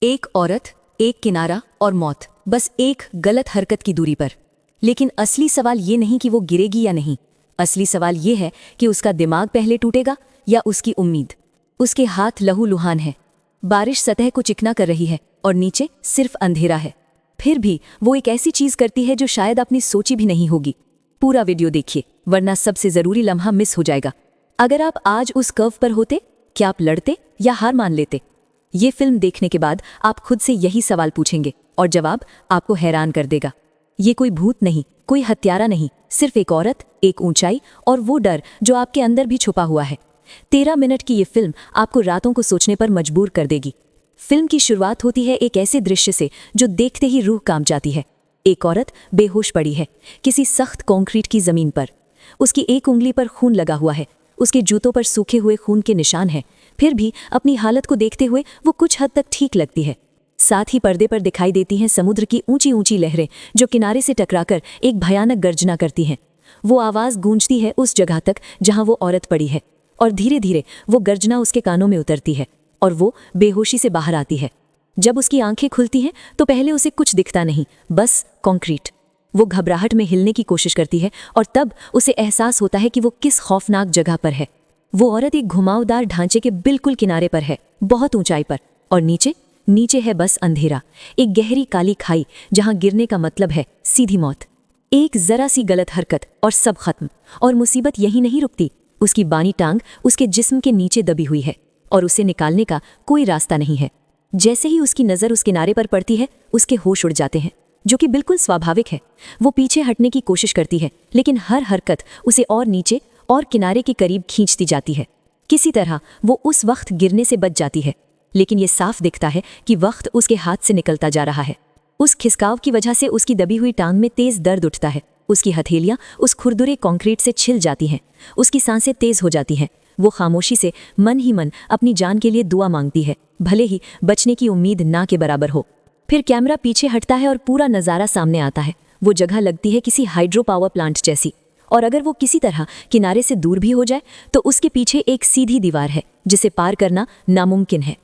एक औरत, एक किनारा और मौत, बस एक गलत हरकत की दूरी पर। लेकिन असली सवाल ये नहीं कि वो गिरेगी या नहीं। असली सवाल ये है कि उसका दिमाग पहले टूटेगा या उसकी उम्मीद। उसके हाथ लहूलुहान हैं, बारिश सतह को चिकना कर रही है और नीचे सिर्फ अंधेरा है। फिर भी वो एक ऐसी चीज करती है जो शायद आपने सोची भी नहीं होगी। पूरा वीडियो देखिए, वरना सबसे जरूरी लम्हा मिस हो जाएगा। अगर आप आज उस कर्व पर होते, क्या आप लड़ते या हार मान लेते? ये फिल्म देखने के बाद आप खुद से यही सवाल पूछेंगे और जवाब आपको हैरान कर देगा। ये कोई भूत नहीं, कोई हत्यारा नहीं, सिर्फ एक औरत, एक ऊंचाई और वो डर जो आपके अंदर भी छुपा हुआ है। 13 मिनट की ये फिल्म आपको रातों को सोचने पर मजबूर कर देगी। फिल्म की शुरुआत होती है एक ऐसे दृश्य से जो देखते ही रूह कांप जाती है। एक औरत बेहोश पड़ी है किसी सख्त कंक्रीट की जमीन पर। उसकी एक उंगली पर खून लगा हुआ है, उसके जूतों पर सूखे हुए खून के निशान हैं। फिर भी अपनी हालत को देखते हुए वो कुछ हद तक ठीक लगती है। साथ ही पर्दे पर दिखाई देती हैं समुद्र की ऊंची ऊंची लहरें जो किनारे से टकराकर एक भयानक गर्जना करती हैं। वो आवाज़ गूंजती है उस जगह तक जहां वो औरत पड़ी है और धीरे धीरे वो गर्जना उसके कानों में उतरती है और वो बेहोशी से बाहर आती है। जब उसकी आंखें खुलती हैं तो पहले उसे कुछ दिखता नहीं, बस कंक्रीट। वो घबराहट में हिलने की कोशिश करती है और तब उसे एहसास होता है कि वो किस खौफनाक जगह पर है। वो औरत एक घुमावदार ढांचे के बिल्कुल किनारे पर है, बहुत ऊंचाई पर, और नीचे है बस अंधेरा, एक गहरी काली खाई जहां गिरने का मतलब है सीधी मौत। एक जरा सी गलत हरकत और सब खत्म। और मुसीबत यही नहीं रुकती, उसकी बानी टांग उसके जिस्म के नीचे दबी हुई है और उसे निकालने का कोई रास्ता नहीं है। जैसे ही उसकी नज़र उस किनारे पर पड़ती है, उसके होश उड़ जाते हैं, जो कि बिल्कुल स्वाभाविक है। वो पीछे हटने की कोशिश करती है, लेकिन हर हरकत उसे और नीचे और किनारे के करीब खींचती जाती है। किसी तरह वो उस वक्त गिरने से बच जाती है, लेकिन ये साफ दिखता है कि वक्त उसके हाथ से निकलता जा रहा है। उस खिसकाव की वजह से उसकी दबी हुई टांग में तेज दर्द उठता है। उसकी हथेलियां उस खुरदुरे कंक्रीट से छिल जाती हैं, उसकी सांसें तेज हो जाती हैं। वो खामोशी से मन ही मन अपनी जान के लिए दुआ मांगती है, भले ही बचने की उम्मीद ना के बराबर हो। फिर कैमरा पीछे हटता है और पूरा नज़ारा सामने आता है। वो जगह लगती है किसी हाइड्रो पावर प्लांट जैसी, और अगर वो किसी तरह किनारे से दूर भी हो जाए तो उसके पीछे एक सीधी दीवार है जिसे पार करना नामुमकिन है।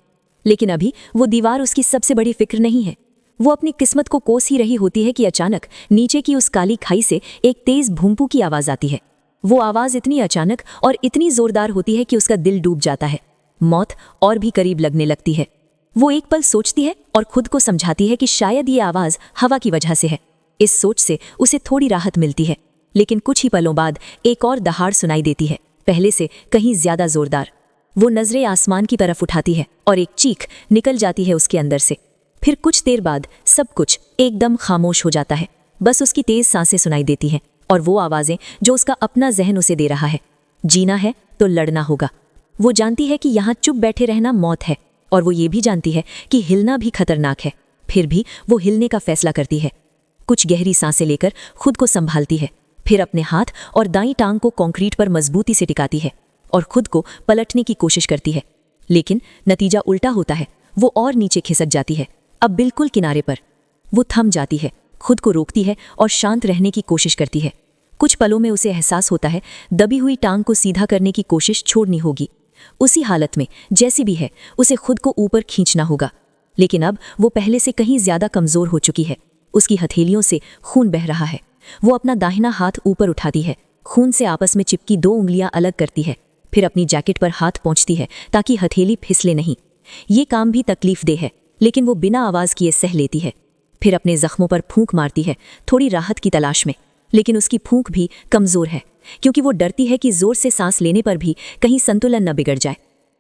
लेकिन अभी वो दीवार उसकी सबसे बड़ी फिक्र नहीं है। वो अपनी किस्मत को कोस ही रही होती है कि अचानक नीचे की उस काली खाई से एक तेज भूंपू की आवाज़ आती है। वो आवाज़ इतनी अचानक और इतनी जोरदार होती है कि उसका दिल डूब जाता है। मौत और भी करीब लगने लगती है। वो एक पल सोचती है और खुद को समझाती है कि शायद ये आवाज़ हवा की वजह से है। इस सोच से उसे थोड़ी राहत मिलती है, लेकिन कुछ ही पलों बाद एक और दहाड़ सुनाई देती है, पहले से कहीं ज्यादा जोरदार। वो नजरें आसमान की तरफ उठाती है और एक चीख निकल जाती है उसके अंदर से। फिर कुछ देर बाद सब कुछ एकदम खामोश हो जाता है, बस उसकी तेज सांसें सुनाई देती हैं और वो आवाज़ें जो उसका अपना जहन उसे दे रहा है। जीना है तो लड़ना होगा। वो जानती है कि यहाँ चुप बैठे रहना मौत है, और वो ये भी जानती है कि हिलना भी खतरनाक है। फिर भी वो हिलने का फैसला करती है। कुछ गहरी सांसें लेकर खुद को संभालती है, फिर अपने हाथ और दाईं टांग को कंक्रीट पर मजबूती से टिकाती है और खुद को पलटने की कोशिश करती है। लेकिन नतीजा उल्टा होता है। वो और नीचे खिसक जाती है, अब बिल्कुल किनारे पर। वो थम जाती है, खुद को रोकती है और शांत रहने की कोशिश करती है। कुछ पलों में उसे एहसास होता है दबी हुई टांग को सीधा करने की कोशिश छोड़नी होगी। उसी हालत में जैसी भी है उसे खुद को ऊपर खींचना होगा। लेकिन अब वो पहले से कहीं ज्यादा कमजोर हो चुकी है। उसकी हथेलियों से खून बह रहा है। वो अपना दाहिना हाथ ऊपर उठाती है, खून से आपस में चिपकी 2 उंगलियां अलग करती है, फिर अपनी जैकेट पर हाथ पोंछती है ताकि हथेली फिसले नहीं। ये काम भी तकलीफदेह है, लेकिन वो बिना आवाज़ किए सह लेती है। फिर अपने जख्मों पर फूंक मारती है, थोड़ी राहत की तलाश में, लेकिन उसकी फूंक भी कमज़ोर है, क्योंकि वो डरती है कि जोर से सांस लेने पर भी कहीं संतुलन न बिगड़ जाए।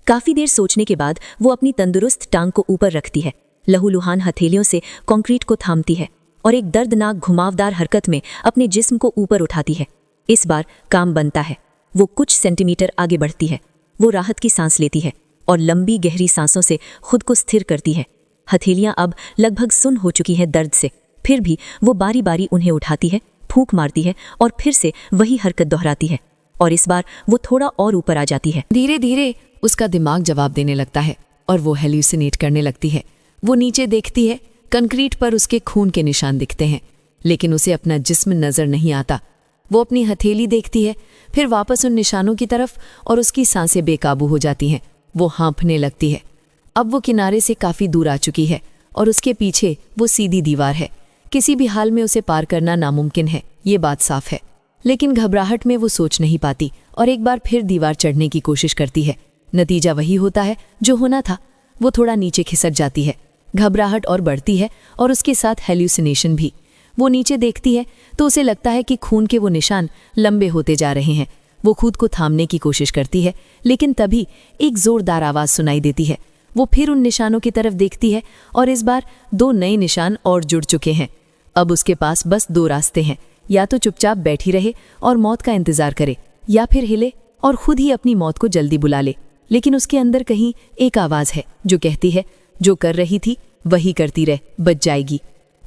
काफ़ी देर सोचने के बाद वो अपनी तंदुरुस्त टांग को ऊपर रखती है, लहूलुहान हथेलियों से कंक्रीट को थामती है और एक दर्दनाक घुमावदार हरकत में अपने जिस्म को ऊपर उठाती है। इस बार काम बनता है। वो कुछ सेंटीमीटर आगे बढ़ती है। वो राहत की सांस लेती है और लंबी गहरी सांसों से खुद को स्थिर करती है। हथेलियां अब लगभग सुन्न हो चुकी हैं दर्द से, फिर भी वो बारी बारी उन्हें उठाती है, फूंक मारती है और फिर से वही हरकत दोहराती है। और इस बार वो थोड़ा और ऊपर आ जाती है। धीरे धीरे उसका दिमाग जवाब देने लगता है और वो हेल्यूसिनेट करने लगती है। वो नीचे देखती है, कंक्रीट पर उसके खून के निशान दिखते हैं, लेकिन उसे अपना जिस्म नजर नहीं आता। वो अपनी हथेली देखती है, फिर वापस उन निशानों की तरफ, और उसकी सांसें बेकाबू हो जाती हैं। वो हाँफने लगती है। अब वो किनारे से काफी दूर आ चुकी है और उसके पीछे वो सीधी दीवार है। किसी भी हाल में उसे पार करना नामुमकिन है, ये बात साफ है। लेकिन घबराहट में वो सोच नहीं पाती और एक बार फिर दीवार चढ़ने की कोशिश करती है। नतीजा वही होता है जो होना था, वो थोड़ा नीचे खिसक जाती है। घबराहट और बढ़ती है और उसके साथ हेल्यूसिनेशन भी। वो नीचे देखती है तो उसे लगता है कि खून के वो निशान लंबे होते जा रहे हैं। वो खुद को थामने की कोशिश करती है, लेकिन तभी एक जोरदार आवाज़ सुनाई देती है। वो फिर उन निशानों की तरफ देखती है और इस बार 2 नए निशान और जुड़ चुके हैं। अब उसके पास बस 2 रास्ते हैं, या तो चुपचाप बैठी रहे और मौत का इंतजार करे, या फिर हिले और खुद ही अपनी मौत को जल्दी बुला ले। लेकिन उसके अंदर कहीं एक आवाज़ है जो कहती है जो कर रही थी वही करती रह, बच जाएगी।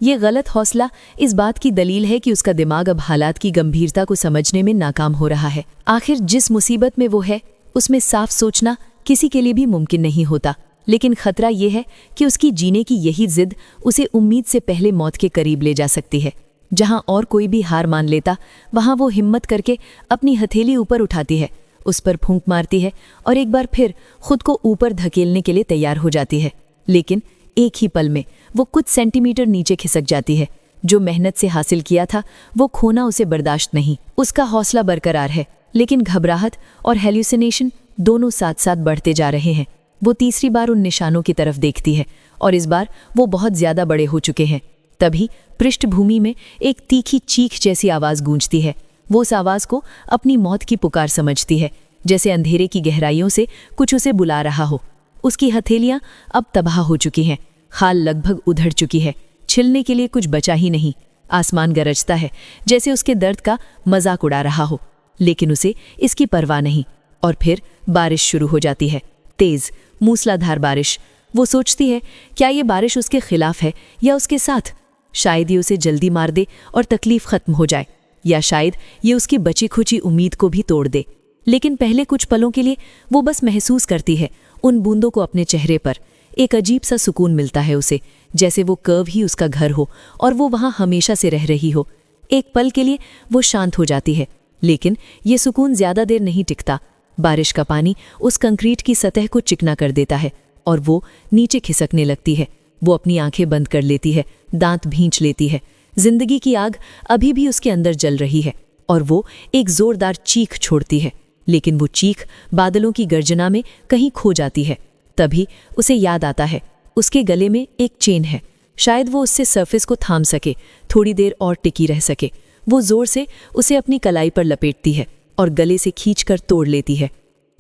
ये गलत हौसला इस बात की दलील है कि उसका दिमाग अब हालात की गंभीरता को समझने में नाकाम हो रहा है। आखिर जिस मुसीबत में वो है उसमें साफ सोचना किसी के लिए भी मुमकिन नहीं होता। लेकिन खतरा ये है कि उसकी जीने की यही जिद उसे उम्मीद से पहले मौत के करीब ले जा सकती है। जहां और कोई भी हार मान लेता, वहां वो हिम्मत करके अपनी हथेली ऊपर उठाती है, उस पर फूंक मारती है और एक बार फिर खुद को ऊपर धकेलने के लिए तैयार हो जाती है। लेकिन एक ही पल में वो कुछ सेंटीमीटर नीचे खिसक जाती है। जो मेहनत से हासिल किया था वो खोना उसे बर्दाश्त नहीं। उसका हौसला बरकरार है, लेकिन घबराहट और हेल्यूसिनेशन दोनों साथ साथ बढ़ते जा रहे हैं। वो तीसरी बार उन निशानों की तरफ देखती है और इस बार वो बहुत ज्यादा बड़े हो चुके हैं। तभी पृष्ठभूमि में एक तीखी चीख जैसी आवाज गूंजती है। वो उस आवाज को अपनी मौत की पुकार समझती है, जैसे अंधेरे की गहराइयों से कुछ उसे बुला रहा हो। उसकी हथेलियां अब तबाह हो चुकी हैं, खाल लगभग उधड़ चुकी है, छिलने के लिए कुछ बचा ही नहीं। आसमान गरजता है जैसे उसके दर्द का मजाक उड़ा रहा हो, लेकिन उसे इसकी परवाह नहीं। और फिर बारिश शुरू हो जाती है, तेज मूसलाधार बारिश। वो सोचती है क्या ये बारिश उसके खिलाफ है या उसके साथ। शायद ये उसे जल्दी मार दे और तकलीफ खत्म हो जाए, या शायद ये उसकी बची खुची उम्मीद को भी तोड़ दे। लेकिन पहले कुछ पलों के लिए वो बस महसूस करती है उन बूंदों को अपने चेहरे पर। एक अजीब सा सुकून मिलता है उसे, जैसे वो कर्व ही उसका घर हो और वो वहां हमेशा से रह रही हो। एक पल के लिए वो शांत हो जाती है, लेकिन ये सुकून ज्यादा देर नहीं टिकता। बारिश का पानी उस कंक्रीट की सतह को चिकना कर देता है और वो नीचे खिसकने लगती है। वो अपनी आंखें बंद कर लेती है, दांत भींच लेती है। जिंदगी की आग अभी भी उसके अंदर जल रही है और वो एक जोरदार चीख छोड़ती है, लेकिन वो चीख बादलों की गर्जना में कहीं खो जाती है। तभी उसे याद आता है उसके गले में एक चेन है, शायद वो उससे सरफेस को थाम सके, थोड़ी देर और टिकी रह सके। वो जोर से उसे अपनी कलाई पर लपेटती है और गले से खींचकर तोड़ लेती है।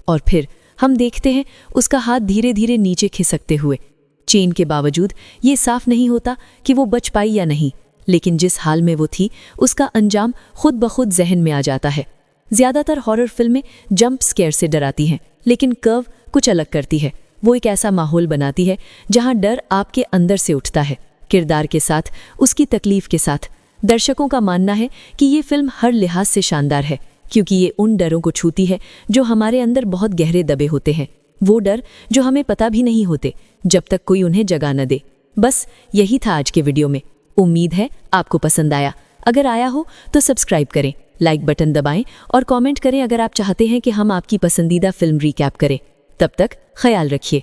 और फिर हम देखते हैं उसका हाथ धीरे धीरे नीचे खिसकते हुए। चेन के बावजूद ये साफ नहीं होता कि वो बच पाई या नहीं, लेकिन जिस हाल में वो थी उसका अंजाम खुद ब खुद जहन में आ जाता है। ज्यादातर हॉरर फिल्में जंप स्केयर से डराती हैं, लेकिन कर्व कुछ अलग करती है। वो एक ऐसा माहौल बनाती है जहां डर आपके अंदर से उठता है, किरदार के साथ, उसकी तकलीफ के साथ। दर्शकों का मानना है कि ये फिल्म हर लिहाज से शानदार है, क्योंकि ये उन डरों को छूती है जो हमारे अंदर बहुत गहरे दबे होते हैं। वो डर जो हमें पता भी नहीं होते जब तक कोई उन्हें जगा न दे। बस यही था आज के वीडियो में। उम्मीद है आपको पसंद आया। अगर आया हो तो सब्सक्राइब करें, लाइक बटन दबाएं और कमेंट करें अगर आप चाहते हैं कि हम आपकी पसंदीदा फिल्म रिकैप करें। तब तक ख्याल रखिए।